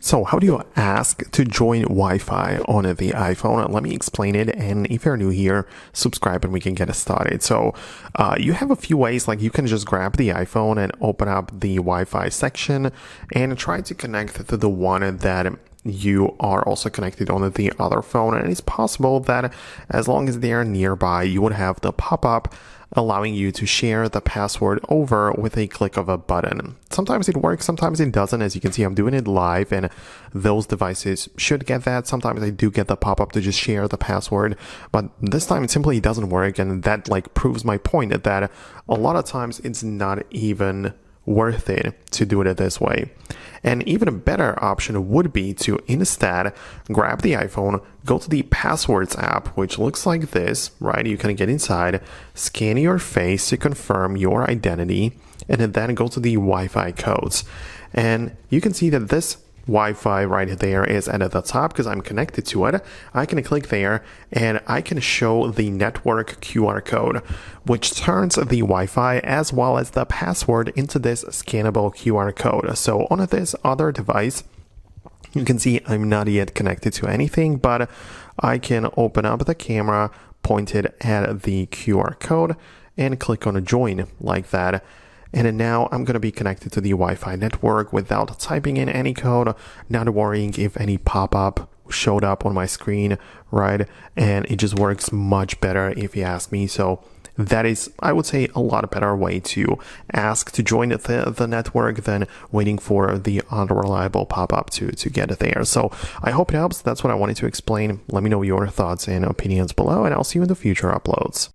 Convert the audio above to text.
So how do you ask to join Wi-Fi on the iPhone? Let me explain it. And if you're new here, subscribe and we can get it started. So you have a few ways, like you can just grab the iPhone and open up the Wi-Fi section and try to connect to the one that you are also connected on the other phone. And it's possible that as long as they are nearby, you would have the pop-up allowing you to share the password over with a click of a button. Sometimes it works, sometimes it doesn't. As you can see, I'm doing it live and those devices should get that. Sometimes I do get the pop-up to just share the password, but this time it simply doesn't work, and that proves my point that a lot of times it's not even worth it to do it this way. And even a better option would be to instead grab the iPhone, go to the Passwords app, which looks like this, right? You can get inside, scan your face to confirm your identity, and then go to the Wi-Fi codes. And you can see that this Wi-Fi right there is at the top because I'm connected to it. I can click there and I can show the network QR code, which turns the Wi-Fi as well as the password into this scannable QR code. So on this other device, you can see I'm not yet connected to anything, but I can open up the camera pointed at the QR code and click on join like that. And now I'm going to be connected to the Wi-Fi network without typing in any code, not worrying if any pop-up showed up on my screen, right? And it just works much better if you ask me. So that is, I would say, a lot better way to ask to join the network than waiting for the unreliable pop-up to get it there. So I hope it helps. That's what I wanted to explain. Let me know your thoughts and opinions below, and I'll see you in the future uploads.